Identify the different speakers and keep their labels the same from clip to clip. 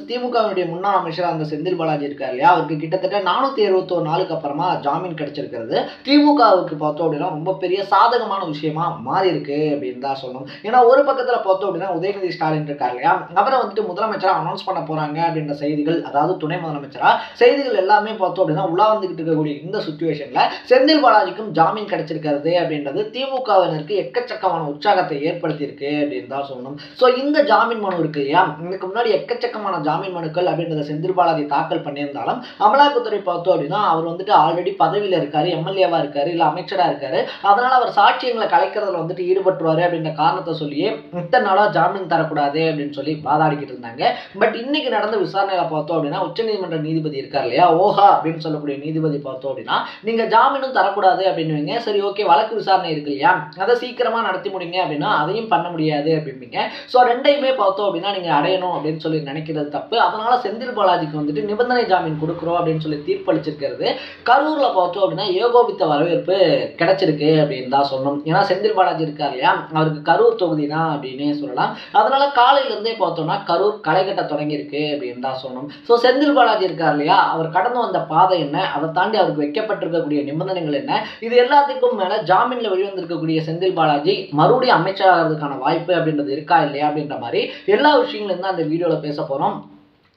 Speaker 1: திமுகவினுடைய முன்னாள் அமைச்சர் அந்த செந்தில் பாலாஜி இருக்கார் இல்லையா, அவருக்கு கிட்டத்தட்ட 471 நாளுக்கு அப்புறமா ஜாமீன் கிடைச்சிருக்கிறது திமுகவுக்கு பார்த்தோம் அப்படின்னா ரொம்ப பெரிய சாதகமான விஷயமா மாறி இருக்கு அப்படின்னு தான் சொல்லணும். ஏன்னா ஒரு பக்கத்துல பார்த்தோம் அப்படின்னா உதயநிதி ஸ்டாலின் இருக்கார் இல்லையா, அவரை வந்துட்டு முதலமைச்சரா அனௌன்ஸ் பண்ண போறாங்க அப்படின்ற செய்திகள், அதாவது துணை முதலமைச்சரா செய்திகள் எல்லாமே பார்த்தோம் அப்படின்னா உலா வந்துகிட்டு இருக்கக்கூடிய இந்த சுச்சுவேஷன்ல செந்தில் பாலாஜிக்கும் ஜாமீன் கிடைச்சிருக்கிறது அப்படின்றது திமுகவினருக்கு எக்கச்சக்கமான உற்சாகத்தை ஏற்படுத்தி இருக்கு அப்படின்னு தான் சொல்லணும். ஸோ இந்த ஜாமீன் மனு இருக்கு இல்லையா, இதுக்கு முன்னாடி எக்கச்சக்கமான ஜாமீன் மனுக்கள் அப்படின்றத செந்தில் பாலாஜி தாக்கல் பண்ணியிருந்தாலும் அமலாக்கத்துறை பார்த்தோம் அப்படின்னா அவர் வந்துட்டு ஆல்ரெடி பதவியில இருக்காரு, எம்எல்ஏவா இருக்காரு, இல்ல அமைச்சரா இருக்காரு, அதனால அவர் சாட்சியங்களை கலைக்கிறதுல வந்துட்டு ஈடுபட்டுருவாரு அப்படின்ற காரணத்தை சொல்லியே இத்தனை நாளா ஜாமீன் தரக்கூடாது அப்படின்னு சொல்லி வாதாடிக்கிட்டு இருந்தாங்க. பட் இன்னைக்கு நடந்த விசாரணையில பார்த்தோம் அப்படின்னா உச்சநீதிமன்ற நீதிபதி இருக்கார் இல்லையா, ஓஹா அப்படின்னு சொல்லக்கூடிய நீதிபதி பார்த்தோம் அப்படின்னா நீங்க ஜாமீனும் தரக்கூடாது அப்படின்னுவீங்க, சரி ஓகே வழக்கு விசாரணை இருக்கு இல்லையா அதை சீக்கிரமா நடத்தி முடிங்க அப்படின்னா அதையும் பண்ண முடியாது அப்படிம்பீங்க. ஸோ ரெண்டையுமே பார்த்தோம் அப்படின்னா நீங்க அடையணும் அப்படின்னு சொல்லி நினைக்கிறது தப்பு. அதனால செந்தில் பாலாஜிக்கு வந்துட்டு நிபந்தனை ஜாமீன் கொடுக்குறோம் அப்படின்னு சொல்லி தீர்ப்பளிச்சிருக்கிறது கரூர்ல பார்த்தோம் அப்படின்னா ஏகோபித்த வரவேற்பு கிடைச்சிருக்கு அப்படின்னு தான் சொல்லணும். ஏன்னா செந்தில் பாலாஜி இருக்கார் இல்லையா, அவருக்கு கரூர் தொகுதி தான் அப்படின்னே சொல்லலாம். அதனால காலையில இருந்தே பார்த்தோம்னா கரூர் களை கட்ட தொடங்கி இருக்கு அப்படின்னு தான் சொல்லணும். ஸோ செந்தில் பாலாஜி இருக்கார் இல்லையா, அவர் கடந்து வந்த பாதை என்ன, அதை தாண்டி அவருக்கு வைக்கப்பட்டிருக்கக்கூடிய நிபந்தனைகள் என்ன, இது எல்லாத்துக்கும் மேல ஜாமீன்ல வெளிவந்திருக்கக்கூடிய செந்தில் பாலாஜி மறுபடியும் அமைச்சராகிறதுக்கான வாய்ப்பு அப்படின்றது இருக்கா இல்லையா அப்படின்ற மாதிரி எல்லா விஷயங்களும் தான் அந்த வீடியோல பேச போறோம்.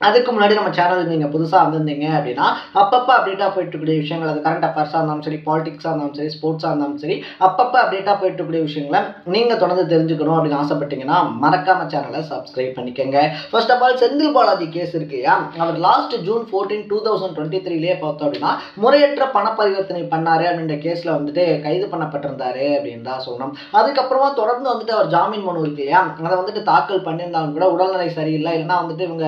Speaker 1: அதுக்கு முன்னாடி நம்ம சேனலுக்கு நீங்கள் புதுசாக வந்திருந்தீங்க அப்படின்னா அப்பப்போ அப்டேட்டாக போயிட்டு இருக்கக்கூடிய விஷயங்கள், அது கரண்ட் அஃபேர்ஸாக இருந்தாலும் சரி, பாலிடிக்ஸாக இருந்தாலும் சரி, ஸ்போர்ட்ஸாக இருந்தாலும் சரி, அப்பப்போ அப்டேட்டாக போயிட்டு இருக்கக்கூடிய விஷயங்களை நீங்கள் தொடர்ந்து தெரிஞ்சுக்கணும் அப்படின்னு ஆசைப்பட்டீங்கன்னா மறக்காம சேனலை சப்ஸ்கிரைப் பண்ணிக்கோங்க. First of all Senthil Balaji case இருக்கு இல்லையா, அவர் லாஸ்ட் June 14, 2023 பார்த்தோம் அப்படின்னா முறையற்ற பண பரிவர்த்தனை பண்ணாரு அப்படின்ற கேஸில் வந்துட்டு கைது பண்ணப்பட்டிருந்தாரு அப்படின்னு தான் சொல்லணும். அதுக்கப்புறமா தொடர்ந்து வந்துட்டு அவர் ஜாமீன் மனு இருக்கு இல்லையா, அதை வந்துட்டு தாக்கல் பண்ணியிருந்தாலும் கூட உடல்நிலை சரியில்லை, இல்லைன்னா வந்துட்டு இவங்க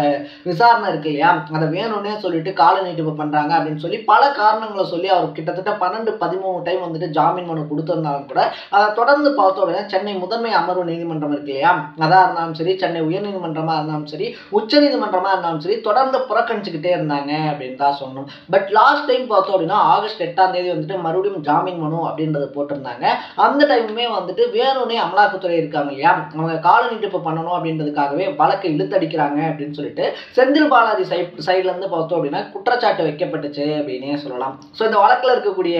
Speaker 1: விசாரணை இருக்கு இல்லையா அதை வேணும்னே சொல்லிட்டு கால நீட்டிப்பு பண்றாங்க அப்படின்னு சொல்லி பல காரணங்களை சொல்லி அவர் கிட்டத்தட்ட 12-13 டைம் வந்துட்டு ஜாமீன் மனு கொடுத்திருந்தாலும் கூட அதை தொடர்ந்து பார்த்தோம் அப்படின்னா சென்னை முதன்மை அமர்வு நீதிமன்றம் இருக்கு இல்லையா, அதா இருந்தாலும் சரி, சென்னை உயர்நீதிமன்றமா இருந்தாலும் சரி, உச்ச நீதிமன்றமா இருந்தாலும் சரி, தொடர்ந்து புறக்கணிச்சுக்கிட்டே இருந்தாங்க அப்படின்னு தான் சொல்லணும். பட் லாஸ்ட் டைம் பார்த்தோம் அப்படின்னா ஆகஸ்ட் 8ஆம் தேதி வந்துட்டு மறுபடியும் ஜாமீன் மனு அப்படின்றத போட்டிருந்தாங்க. அந்த டைமுமே வந்துட்டு வேணும்னே அமலாக்கத்துறை இருக்காங்க இல்லையா, அவங்க கால நீட்டிப்பு பண்ணணும் அப்படின்றதுக்காகவே வழக்கை இழுத்தடிக்கிறாங்க அப்படின்னு சொல்லிட்டு செந்தில் பாலாஜி சைட்ல இருந்து பார்த்தோம் அப்படின்னா குற்றச்சாட்டு வைக்கப்பட்டுச்சு அப்படின்னே சொல்லலாம். ஸோ இந்த வழக்கில் இருக்கக்கூடிய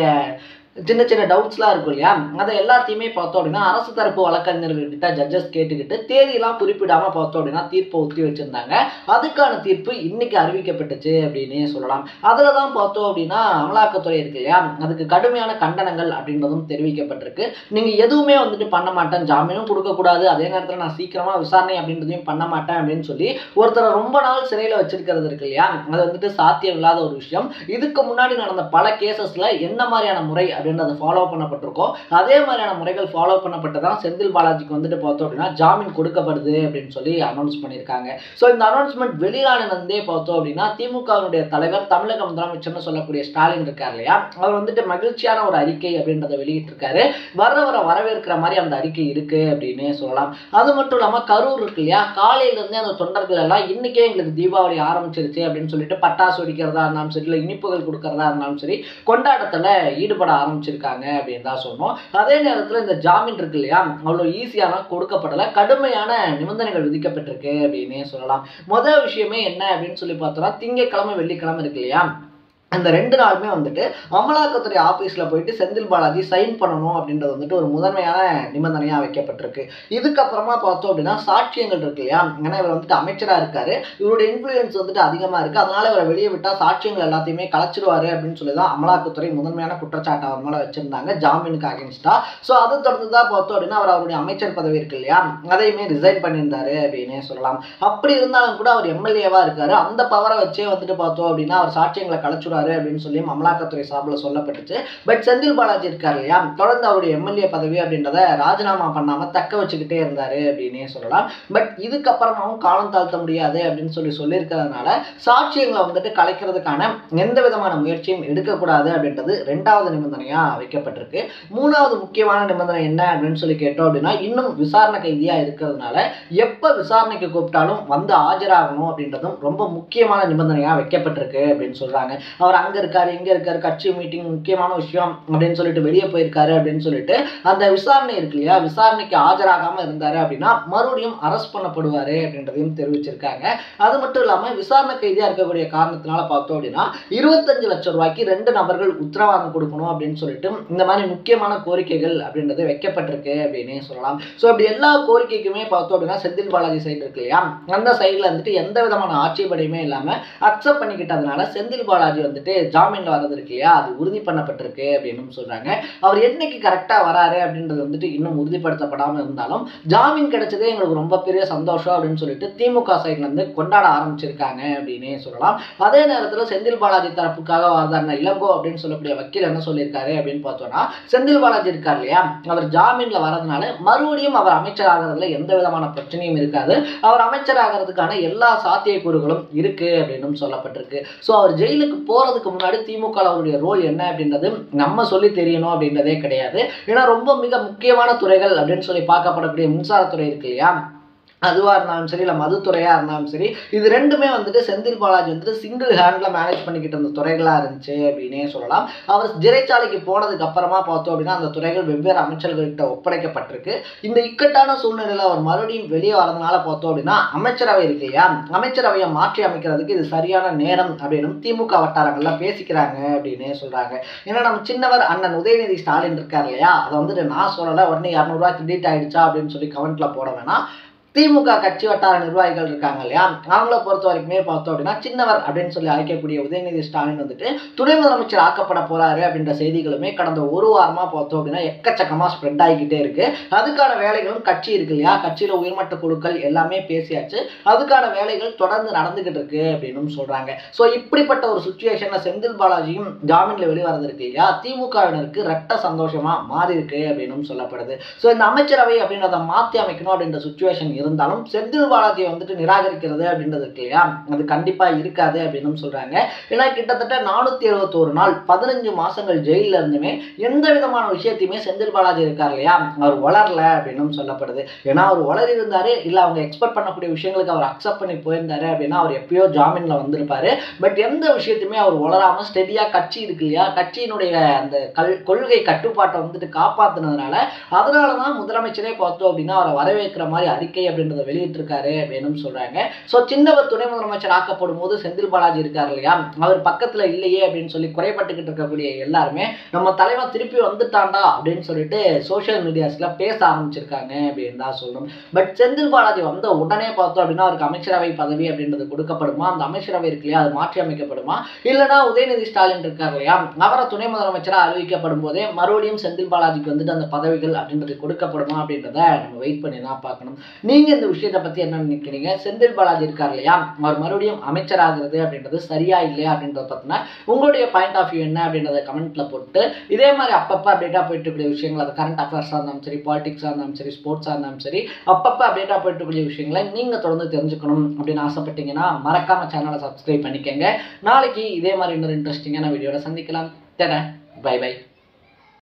Speaker 1: சின்ன சின்ன டவுட்ஸ்லாம் இருக்கும் இல்லையா, அதை எல்லாத்தையுமே பார்த்தோம் அப்படின்னா அரசு தரப்பு வழக்கறிஞர்கள்கிட்ட ஜட்ஜஸ் கேட்டுக்கிட்டு தேதியெல்லாம் குறிப்பிடாம பார்த்தோம் அப்படின்னா தீர்ப்பை ஒத்தி வச்சிருந்தாங்க. அதுக்கான தீர்ப்பு இன்னைக்கு அறிவிக்கப்பட்டுச்சு அப்படின்னே சொல்லலாம். அதில் தான் பார்த்தோம் அப்படின்னா அமலாக்கத்துறை இருக்கு இல்லையா, அதுக்கு கடுமையான கண்டனங்கள் அப்படின்றதும் தெரிவிக்கப்பட்டிருக்கு. நீங்கள் எதுவுமே வந்துட்டு பண்ண மாட்டேன், ஜாமீனும் கொடுக்கக்கூடாது, அதே நேரத்தில் நான் சீக்கிரமா விசாரணை அப்படின்றதையும் பண்ண மாட்டேன் அப்படின்னு சொல்லி ஒருத்தரை ரொம்ப நாள் சிறையில் வச்சிருக்கிறது இருக்கு இல்லையா, அது வந்துட்டு சாத்தியம் இல்லாத ஒரு விஷயம். இதுக்கு முன்னாடி நடந்த பல கேசஸ்ல என்ன மாதிரியான முறை அப்படின்றத ஃபாலோ பண்ணப்பட்டிருக்கோ அதே மாதிரியான முறைகள் ஃபாலோ பண்ணப்பட்டதான் செந்தில் பாலாஜிக்கு வந்துட்டு பார்த்தோம் அப்படின்னா ஜாமீன் கொடுக்கப்படுது அப்படின்னு சொல்லி அனௌன்ஸ் பண்ணியிருக்காங்க. ஸோ இந்த அனௌன்ஸ்மெண்ட் வெளியானதே பார்த்தோம் அப்படின்னா திமுகவினுடைய தலைவர் தமிழக முதலமைச்சர்னு சொல்லக்கூடிய ஸ்டாலின் இருக்கார் இல்லையா, அவர் வந்துட்டு மகிழ்ச்சியான ஒரு அறிக்கை அப்படின்றத வெளியிட்டிருக்காரு. வர்றவரை வரவேற்கிற மாதிரி அந்த அறிக்கை இருக்கு அப்படின்னு சொல்லலாம். அது மட்டும் இல்லாமல் கரூர் இருக்கு இல்லையா, காலையிலேருந்தே அந்த தொண்டர்கள் எல்லாம் இன்னைக்கே எங்களுக்கு தீபாவளி ஆரம்பிச்சிருச்சு அப்படின்னு சொல்லிட்டு பட்டாசு வெடிக்கிறதா இருந்தாலும் சரி, இல்லை இனிப்புகள் கொடுக்கறதா இருந்தாலும் சரி, கொண்டாட்டத்தில் ஈடுபட ஆரம்பிச்சிருக்காங்க அப்படின்னு தான் சொன்னோம். அதே நேரத்தில் இந்த ஜாமீன் இருக்கு இல்லையா அவ்வளோ ஈஸியான கொடுக்கப்படல, கடுமையான நிபந்தனைகள் விதிக்கப்பட்டிருக்கு அப்படின்னே சொல்லலாம். முதல் விஷயமே என்ன அப்படின்னு சொல்லி பார்த்தோம்னா திங்கட்கிழமை வெள்ளிக்கிழமை இருக்கு இல்லையா, அந்த 2 நாளுமே வந்துட்டு அமலாக்கத்துறை ஆஃபீஸில் போயிட்டு செந்தில் பாலாஜி சைன் பண்ணணும் அப்படின்றது வந்துட்டு ஒரு முதன்மையான நிபந்தனையாக வைக்கப்பட்டிருக்கு. இதுக்கப்புறமா பார்த்தோம் அப்படின்னா சாட்சியங்கள் இருக்கு இல்லையா, ஏன்னா இவர் வந்துட்டு அமைச்சராக இருக்காரு, இவருடைய இன்ஃப்ளூயன்ஸ் வந்துட்டு அதிகமாக இருக்குது, அதனால இவரை வெளியே விட்டால் சாட்சியங்கள் எல்லாத்தையுமே கலைச்சிடுவாரு அப்படின்னு சொல்லி தான் அமலாக்கத்துறை முதன்மையான குற்றச்சாட்டு அவர் மேலே வச்சிருந்தாங்க ஜாமீனுக்கு அகேன்ஸ்டா. ஸோ அதை தொடர்ந்து தான் பார்த்தோம் அப்படின்னா அவர் அவருடைய அமைச்சர் பதவி இருக்கு இல்லையா அதையுமே ரிசைன் பண்ணியிருந்தாரு அப்படின்னே சொல்லலாம். அப்படி இருந்தாலும் கூட அவர் எம்எல்ஏவாக இருக்காரு, அந்த பவரை வச்சே வந்துட்டு பார்த்தோம் அப்படின்னா அவர் சாட்சியங்களை கலைச்சிடுவார் அப்படின்னு சொல்லி அமலாக்கத்துறை சார்பில் சொல்லப்பட்டுச்சு. பட் செந்தில் பாலாஜி இருக்காரு இல்லையா, தொடர்ந்து அவருடைய எம்எல்ஏ பதவி அப்படின்றத ராஜினாமா பண்ணாம தக்க வச்சுக்கிட்டே இருந்தாரு அப்படின்னே சொல்லலாம். பட் இதுக்கப்புறமாவும் காலம் தாழ்த்த முடியாது அப்படின்னு சொல்லியிருக்கிறதுனால சாட்சியங்களை வந்துட்டு கலைக்கிறதுக்கான எந்த விதமான முயற்சியும் எடுக்கக்கூடாது அப்படின்றது 2வது நிபந்தனையா வைக்கப்பட்டிருக்கு. 3வது முக்கியமான நிபந்தனை என்ன அப்படின்னு சொல்லி கேட்டோம் அப்படின்னா இன்னும் விசாரணை கைதியா இருக்கிறதுனால எப்ப விசாரணைக்கு கூப்பிட்டாலும் வந்து ஆஜராகணும் அப்படின்றதும் ரொம்ப முக்கியமான நிபந்தனையா வைக்கப்பட்டிருக்கு அப்படின்னு சொல்றாங்க. அவர் அங்க இருக்காரு இங்க இருக்காரு கட்சி மீட்டிங் முக்கியமான விஷயம் அப்படின்னு சொல்லிட்டு வெளியே போயிருக்காரு அப்படின்னு சொல்லிட்டு அந்த விசாரணை இருக்கு இல்லையா, விசாரணைக்கு ஆஜராகாம இருந்தாரு அப்படின்னா மறுபடியும் அரெஸ்ட் பண்ணப்படுவாரு அப்படின்றதையும் தெரிவிச்சிருக்காங்க. அது மட்டும் இல்லாம விசாரணை கைதியா இருக்கக்கூடிய காரணத்தினால பார்த்தோம் அப்படின்னா 25 லட்சம் ரூபாய்க்கு 2 நபர்கள் உத்தரவாதம் கொடுக்கணும் அப்படின்னு சொல்லிட்டு இந்த மாதிரி முக்கியமான கோரிக்கைகள் அப்படின்றது வைக்கப்பட்டிருக்கு அப்படின்னு சொல்லலாம். ஸோ அப்படி எல்லா கோரிக்கைக்குமே பார்த்தோம் அப்படின்னா செந்தில் பாலாஜி சைடு இருக்கு இல்லையா, அந்த சைடில் வந்துட்டு எந்த விதமான ஆட்சேபனையுமே இல்லாமல் அக்செப்ட் பண்ணிக்கிட்டதுனால செந்தில் பாலாஜி வந்துட்டு ஜாமீனில் வர்றது இருக்கு இல்லையா, அது உறுதி பண்ணப்பட்டிருக்கு அப்படின்னு சொல்கிறாங்க. அவர் என்னைக்கு கரெக்டாக வராரு அப்படின்றது வந்துட்டு இன்னும் உறுதிப்படுத்தப்படாமல் இருந்தாலும் ஜாமீன் கிடைச்சதே எங்களுக்கு ரொம்ப பெரிய சந்தோஷம் அப்படின்னு சொல்லிட்டு திமுக சைட்லேருந்து கொண்டாட ஆரம்பிச்சிருக்காங்க அப்படின்னே சொல்லலாம். அதே நேரத்தில் செந்தில் பாலாஜி தரப்புக்காக வாதாடின இளங்கோ அப்படின்னு சொல்லக்கூடிய வக்கீல் என்ன சொல்லியிருக்காரு அப்படின்னு பார்த்தோம்னா, செந்தில் பாலாஜி இருக்கார் இல்லையா, அவர் ஜாமீனில் வரதுனால மறுபடியும் அவர் அமைச்சர் ஆகிறதுல எந்த விதமான பிரச்சனையும் இருக்காது, அவர் அமைச்சர் ஆகிறதுக்கான எல்லா சாத்தியக்கூறுகளும் இருக்கு அப்படின்னு சொல்லப்பட்டிருக்கு. ஸோ அவர் ஜெயிலுக்கு போறதுக்கு முன்னாடி திமுக அவருடைய ரோல் என்ன அப்படின்றது நம்ம சொல்லி தெரியணும் அப்படின்றதே கிடையாது. ஏன்னா ரொம்ப மிக முக்கியமான துறைகள் அப்படின்னு சொல்லி பார்க்கப்படக்கூடிய மின்சாரத்துறை இருக்கு இல்லையா, அதுவாக இருந்தாலும் சரி இல்லை மதுத்துறையாக இருந்தாலும் சரி, இது ரெண்டுமே வந்துட்டு செந்தில் பாலாஜி வந்துட்டு சிங்கிள் ஹேண்டில் மேனேஜ் பண்ணிக்கிட்டு இருந்த துறைகளாக இருந்துச்சு அப்படின்னே சொல்லலாம். அவர் சிறைச்சாலைக்கு போனதுக்கு அப்புறமா பார்த்தோம் அப்படின்னா அந்த துறைகள் வெவ்வேறு அமைச்சர்கள்கிட்ட ஒப்படைக்கப்பட்டிருக்கு. இந்த இக்கட்டான சூழ்நிலையில் அவர் மறுபடியும் வெளியே வரதுனால பார்த்தோம் அப்படின்னா அமைச்சரவை இருக்கு இல்லையா, அமைச்சரவையை மாற்றி அமைக்கிறதுக்கு இது சரியான நேரம் அப்படின்னு திமுக வட்டாரங்கள்லாம் பேசிக்கிறாங்க அப்படின்னே சொல்கிறாங்க. ஏன்னா நம்ம சின்னவர் அண்ணன் உதயநிதி ஸ்டாலின் இருக்கார் இல்லையா, அதை வந்துட்டு நான் சொல்லலை உடனே 200 ரூபா கிரெடிட் ஆகிடுச்சா அப்படின்னு சொல்லி கமெண்ட்டில் போட வேணாம். திமுக கட்சி வட்டார நிர்வாகிகள் இருக்காங்க இல்லையா, அவங்கள பொறுத்த வரைக்குமே பார்த்தோம் அப்படின்னா சின்னவர் அப்படின்னு சொல்லி அழைக்கக்கூடிய உதயநிதி ஸ்டாலின் வந்துட்டு துணை முதலமைச்சர் ஆக்கப்பட போறாரு அப்படின்ற செய்திகளுமே கடந்த ஒரு வாரமா பார்த்தோம் அப்படின்னா எக்கச்சக்கமா ஸ்ப்ரெட் ஆகிக்கிட்டே இருக்கு. அதுக்கான வேலைகளும் கட்சி இருக்கு இல்லையா, கட்சியில உயர்மட்ட குழுக்கள் எல்லாமே பேசியாச்சு, அதுக்கான வேலைகள் தொடர்ந்து நடந்துகிட்டு இருக்கு அப்படின்னு சொல்றாங்க. ஸோ இப்படிப்பட்ட ஒரு சுச்சுவேஷன்ல செந்தில் பாலாஜியும் ஜாமீன்ல வெளிவரது இருக்கு இல்லையா, திமுகவினருக்கு ரெட்ட சந்தோஷமா மாறி இருக்கு அப்படின்னு சொல்லப்படுது. ஸோ இந்த அமைச்சரவை அப்படின்றத மாற்றி அமைக்கணும் அப்படின்ற சுச்சுவேஷன் இருந்தாலும் செந்தில் பாலாஜியை வந்துட்டு நிராகரிக்கிறது அப்படின்றது இருக்கு இல்லையா, அது கண்டிப்பா இருக்காது அப்படின்னு சொல்றாங்க. ஏன்னா கிட்டத்தட்ட 471 நாள் 15 மாசங்கள் ஜெயில இருந்துமே எந்த விதமான விஷயத்தையுமே செந்தில் பாலாஜி இருக்கார் இல்லையா, அவர் வளரல அப்படின்னு சொல்லப்படுது. ஏன்னா அவர் வளரி இருந்தாரு இல்ல அவங்க எக்ஸ்பெக்ட் பண்ணக்கூடிய விஷயங்களுக்கு அவர் அக்செப்ட் பண்ணி போயிருந்தாரு அப்படின்னா அவர் எப்பயோ ஜாமீன்ல வந்திருப்பாரு. பட் எந்த விஷயத்தையுமே அவர் வளராம ஸ்டெடியா கட்சி இருக்கு இல்லையா, கட்சியினுடைய அந்த கொள்கை கட்டுப்பாட்டை வந்துட்டு காப்பாத்தினதுனால அதனாலதான் முதலமைச்சரே பார்த்தோம் அப்படின்னா அவரை வரவேற்கிற மாதிரி அறிக்கை அப்படின்றத வெளியிட்டிருக்காரு அப்படின்னு சொல்றாங்க. ஸோ சின்னவர் துணை முதலமைச்சர் ஆக்கப்படும் போது செந்தில் பாலாஜி இருக்கார் இல்லையா, அவர் பக்கத்துல இல்லையே அப்படின்னு சொல்லி குறைப்பட்டுக்கிட்டு இருக்கக்கூடிய எல்லாருமே நம்ம தலைவன் திருப்பி வந்துட்டாண்டா அப்படின்னு சொல்லிட்டு சோசியல் மீடியாஸ்ல பேச ஆரம்பிச்சிருக்காங்க அப்படின்னு தான் சொல்லணும். பட் செந்தில் பாலாஜி வந்த உடனே பார்த்தோம் அப்படின்னா அவருக்கு அமைச்சரவை பதவி அப்படின்றது கொடுக்கப்படுமா, அந்த அமைச்சரவை இருக்கு இல்லையா அது மாற்றி அமைக்கப்படுமா, இல்லைன்னா உதயநிதி ஸ்டாலின் இருக்கார் இல்லையா அவரை துணை முதலமைச்சராக அறிவிக்கப்படும் போதே மறுபடியும் செந்தில் பாலாஜிக்கு வந்துட்டு அந்த பதவிகள் அப்படின்றது கொடுக்கப்படுமா அப்படின்றத நம்ம வெயிட் பண்ணி தான் பார்க்கணும். நீங்க இந்த விஷயத்தை பத்தி என்ன நினைக்கிறீங்க? செந்தில் பாலாஜி இருக்கார் இல்லையா, அவர் மறுபடியும் அமைச்சர் ஆகிறது அப்படின்றது சரியா இல்லையா அப்படின்றத பத்தின உங்களுடைய பாயிண்ட் ஆஃப் வியூ என்ன அப்படின்றத கமெண்ட்ல போட்டு இதே மாதிரி அப்பப்போ அப்டேட்டா போயிட்டு இருக்கக்கூடிய விஷயங்கள், அது கரண்ட் அஃபேர்ஸாக இருந்தாலும் சரி, பாலிடிக்ஸாக இருந்தாலும் சரி, ஸ்போர்ட்ஸாக இருந்தாலும் சரி, அப்பப்போ அப்டேட்டா போயிட்டு இருக்கக்கூடிய விஷயங்களை நீங்க தொடர்ந்து தெரிஞ்சுக்கணும் அப்படின்னு ஆசைப்பட்டீங்கன்னா மறக்காம சேனலை சப்ஸ்கிரைப் பண்ணிக்கங்க. நாளைக்கு இதே மாதிரி இன்னொரு இன்ட்ரெஸ்டிங்கான வீடியோட சந்திக்கலாம். Bye by.